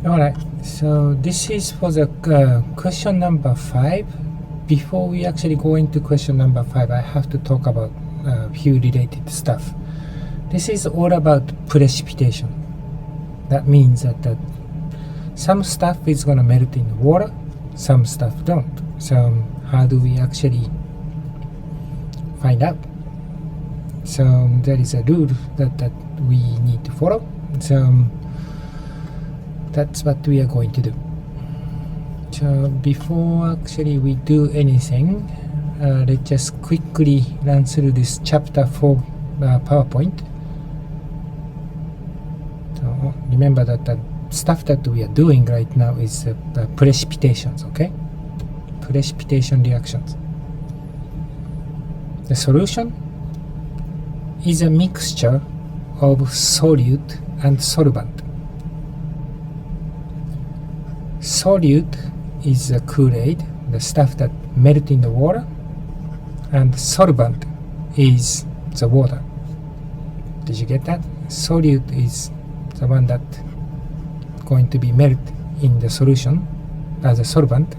Alright, so this is for the question number 5. Before we actually go into question number 5, I have to talk about a few related stuff. This is all about precipitation. That means that some stuff is going to melt in water, some stuff don't. So how do we actually find out? So there is a rule that we need to follow. So that's what we are going to do. So before actually we do anything, let's just quickly run through this chapter 4 PowerPoint. So remember that the stuff that we are doing right now is precipitations, okay? Precipitation reactions. The solution is a mixture of solute and solvent. Solute is the Kool-Aid, the stuff that melts in the water, and solvent is the water. Did you get that? Solute is the one that going to be melt in the solution as a solvent,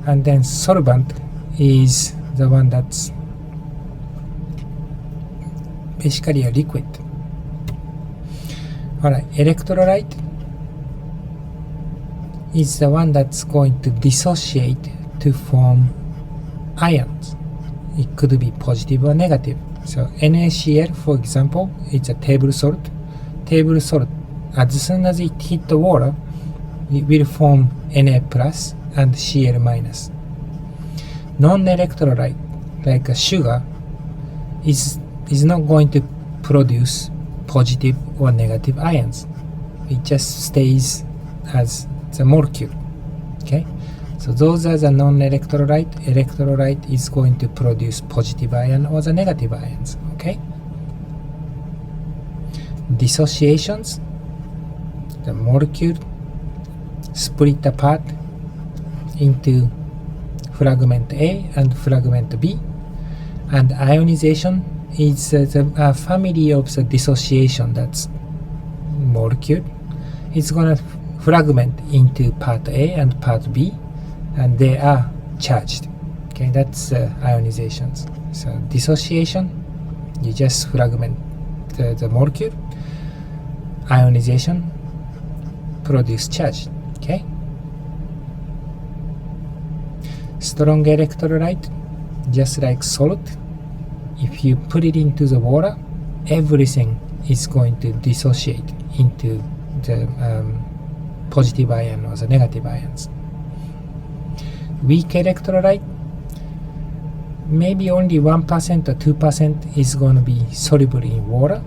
and then solvent is the one that's basically a liquid. Alright, electrolyte is the one that's going to dissociate to form ions. It could be positive or negative. So NaCl, for example, it's a table salt. Table salt, as soon as it hit the water, it will form Na plus and Cl minus. Non-electrolyte, like a sugar, is not going to produce positive or negative ions. It just stays as the molecule. Okay, so those are the non-electrolyte. Electrolyte is going to produce positive ion or the negative ions. Okay, dissociations, the molecule split apart into fragment A and fragment B, and ionization is the family of the dissociation. That's molecule. It's gonna fragment into part A and part B, and they are charged. Okay, that's ionizations. So dissociation, you just fragment the molecule. Ionization, produce charge. Okay. Strong electrolyte, just like salt, if you put it into the water, everything is going to dissociate into the positive ion or the negative ions. Weak electrolyte, maybe only 1% or 2% is going to be soluble in water,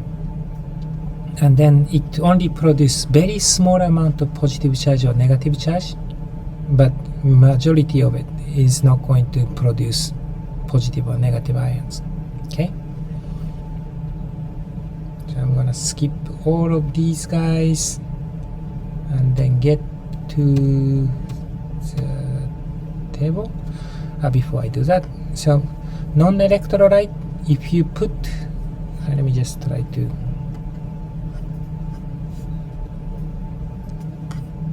and then it only produces very small amount of positive charge or negative charge, but majority of it is not going to produce positive or negative ions. Okay, so I'm gonna skip all of these guys and then get to the table. Before I do that, so non-electrolyte, if you put, let me just try to,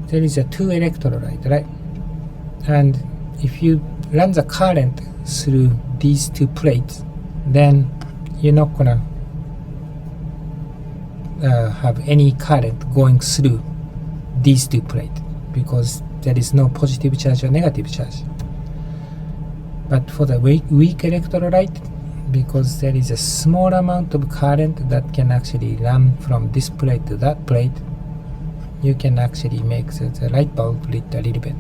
there is a 2 electrolyte, right? And if you run the current through these 2 plates, then you're not gonna have any current going through these 2 plates because there is no positive charge or negative charge. But for the weak electrolyte, because there is a small amount of current that can actually run from this plate to that plate, you can actually make the light bulb lit a little bit.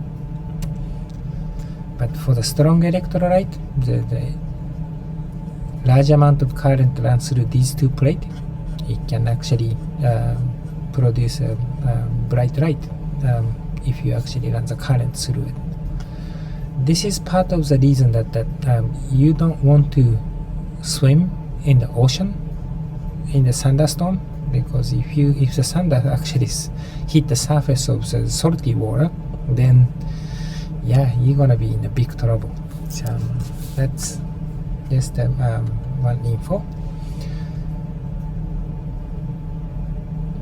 But for the strong electrolyte, the large amount of current runs through these 2 plates, it can actually produce a bright light if you actually run the current through it. This is part of the reason that you don't want to swim in the ocean in the thunderstorm, because if the thunder actually hit the surface of the salty water, then yeah, you're gonna be in a big trouble. So that's just one info.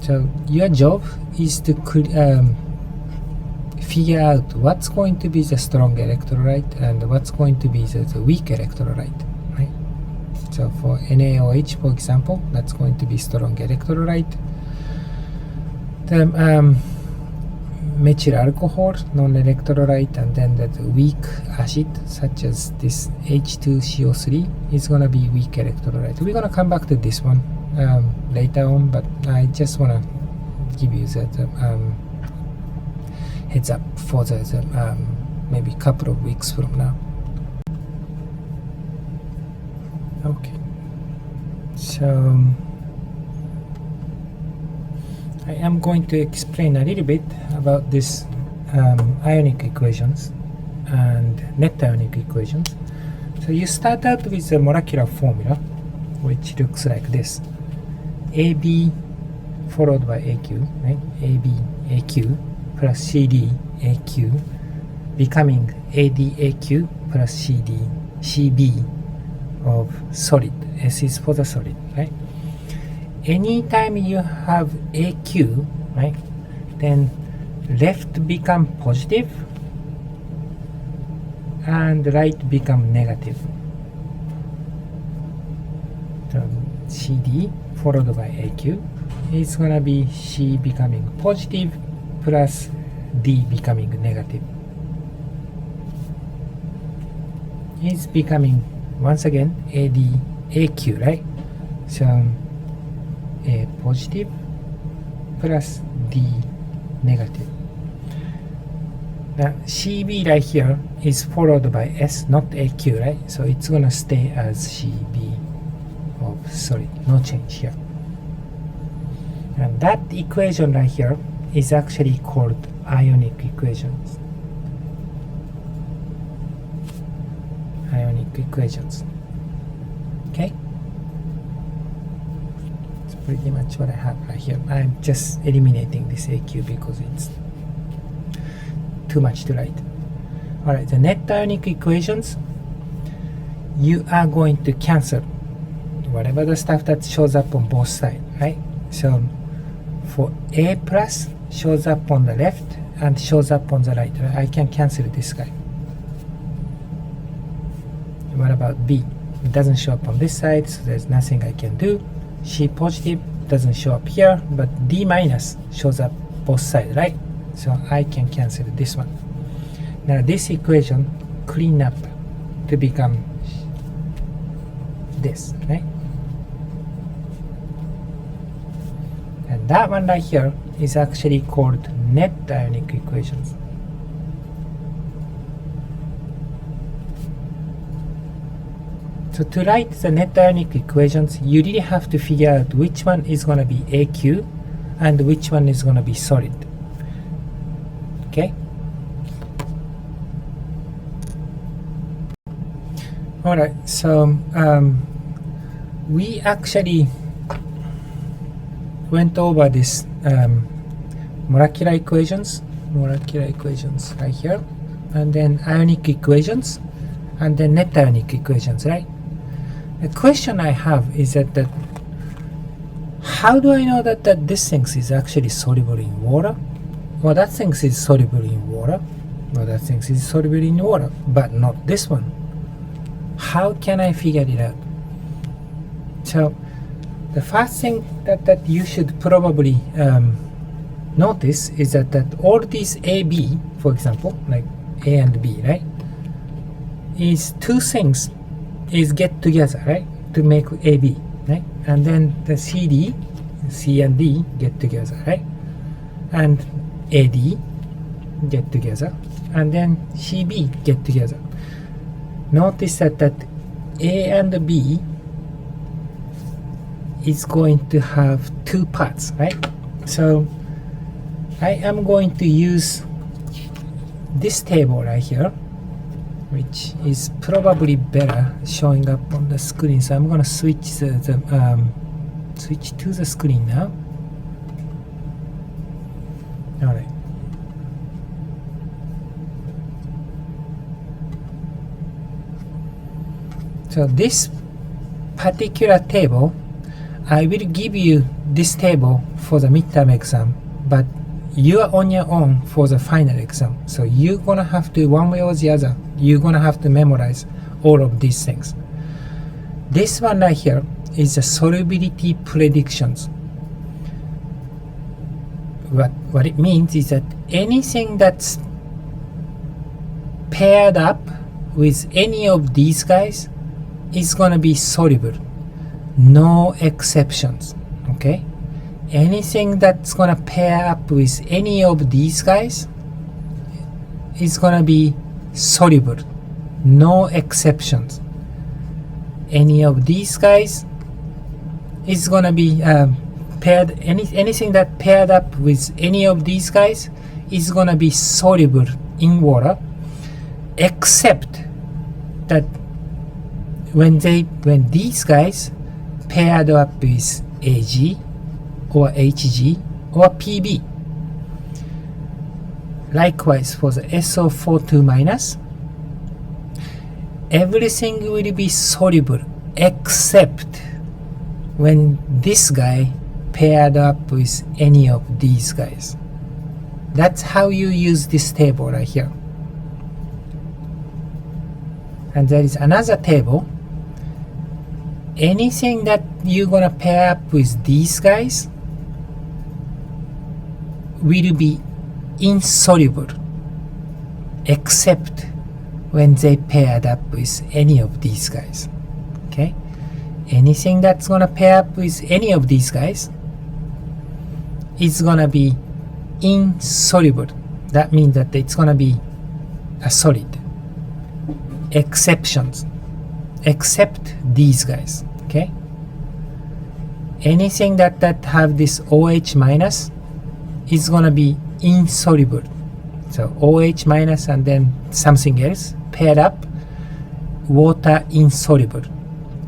So your job is to figure out what's going to be the strong electrolyte and what's going to be the weak electrolyte, right? So for NaOH, for example, that's going to be strong electrolyte. The methyl alcohol, non-electrolyte, and then that weak acid such as this H2CO3 is going to be weak electrolyte. We're going to come back to this one later on, but I just want to give you the heads up for the maybe a couple of weeks from now. Okay, so I am going to explain a little bit about this ionic equations and net ionic equations. So you start out with the molecular formula, which looks like this: AB followed by AQ, right? AB AQ plus CD AQ becoming AD AQ plus CD CB of solid. S is for the solid, right? Anytime you have AQ, right, then left become positive and right become negative. So CD followed by AQ is gonna be C becoming positive plus D becoming negative. Is becoming once again AD AQ, right? So A positive plus D negative. Now CB right here is followed by S, not AQ, right? So it's gonna stay as CB of solid, no change here. And that equation right here is actually called ionic equations. Ionic equations. Okay? Pretty much what I have right here. I'm just eliminating this AQ because it's too much to write. Alright, the net ionic equations, you are going to cancel whatever the stuff that shows up on both sides, right? So for A plus shows up on the left and shows up on the right, right? I can cancel this guy. What about B? It doesn't show up on this side, so there's nothing I can do. C positive doesn't show up here, but D minus shows up both sides, right? So I can cancel this one. Now this equation clean up to become this, right? And that one right here is actually called net ionic equations. So to write the net ionic equations, you really have to figure out which one is going to be AQ and which one is going to be solid. Okay? Alright, so we actually went over this molecular equations right here, and then ionic equations, and then net ionic equations, right? The question I have is that how do I know that this thing is actually soluble in water? Well, that thing is soluble in water. Well, that thing is soluble in water, but not this one. How can I figure it out? So the first thing that you should probably notice is that all these AB, for example, like A and B, right, is two things is get together, right, to make AB, right? And then the CD, C and D get together, right? And AD get together, and then CB get together. Notice that A and B is going to have two parts, right? So I am going to use this table right here, which is probably better showing up on the screen. So I'm going to switch switch to the screen now. All right. So this particular table, I will give you this table for the midterm exam, but you are on your own for the final exam. So you're gonna have to, one way or the other, you're gonna have to memorize all of these things. This one right here is the solubility predictions. What it means is that anything that's paired up with any of these guys is gonna be soluble. No exceptions. Okay? Anything that's gonna pair up with any of these guys is gonna be soluble. No exceptions. Any of these guys is gonna be paired. Anything that paired up with any of these guys is gonna be soluble in water, except that when these guys paired up with Ag or Hg or Pb. Likewise for the SO42 minus, everything will be soluble except when this guy paired up with any of these guys. That's how you use this table right here. And there is another table. Anything that you're gonna pair up with these guys will be insoluble except when they paired up with any of these guys. Okay? Anything that's gonna pair up with any of these guys is gonna be insoluble. That means that it's gonna be a solid. Exceptions, except these guys. Okay? Anything that have this OH minus is gonna be insoluble. So OH minus and then something else paired up, water insoluble,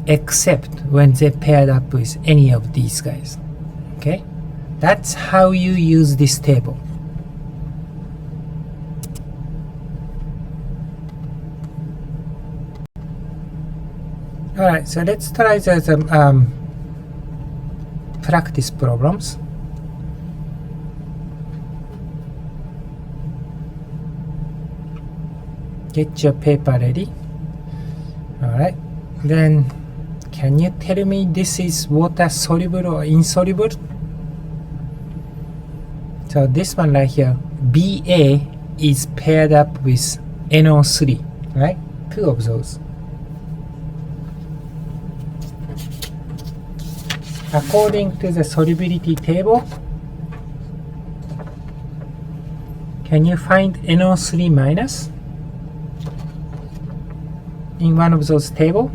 except when they paired up with any of these guys. Okay? That's how you use this table. Alright, so let's try the practice problems. Get your paper ready. Alright, then can you tell me this is water soluble or insoluble? So this one right here, BA is paired up with NO3, right? Two of those. According to the solubility table, can you find NO3 minus in one of those tables?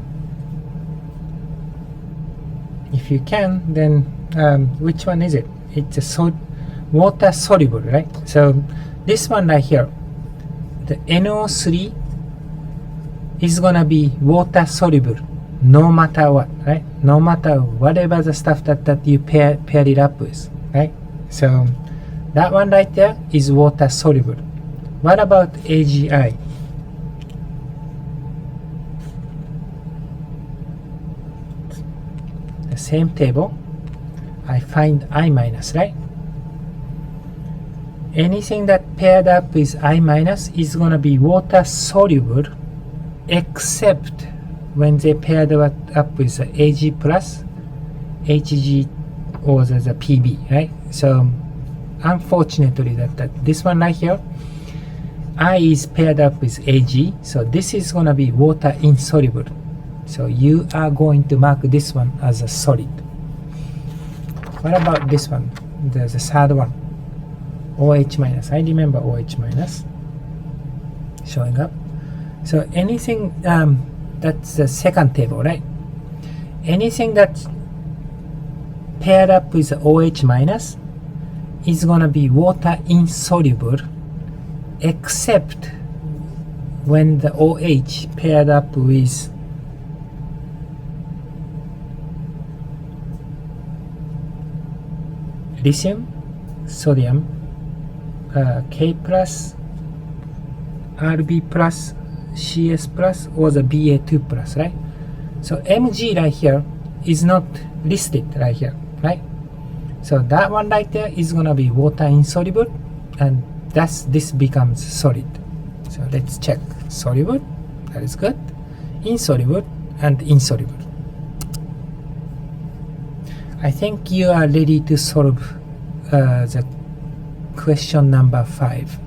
If you can, then which one is it? It's a water soluble, right? So this one right here, the NO3 is gonna be water soluble no matter what, right? No matter whatever the stuff that you pair it up with, right? So that one right there is water soluble. What about AgI? The same table, I find I minus, right? Anything that paired up with I minus is gonna be water soluble except when they paired up with the Ag plus, Hg, or the Pb, right? So unfortunately that this one right here, I is paired up with Ag, so this is going to be water insoluble. So you are going to mark this one as a solid. What about this one? There's a third one. OH minus. I remember OH minus showing up. So anything, that's the second table, right? Anything that's paired up with the OH minus is going to be water insoluble except when the OH paired up with lithium, sodium, K plus, Rb plus, CS plus, or the Ba2 plus, right? So Mg right here is not listed right here, right? So that one right there is gonna be water insoluble and this becomes solid. So let's check. Soluble, that is good. Insoluble and insoluble. I think you are ready to solve the question number 5.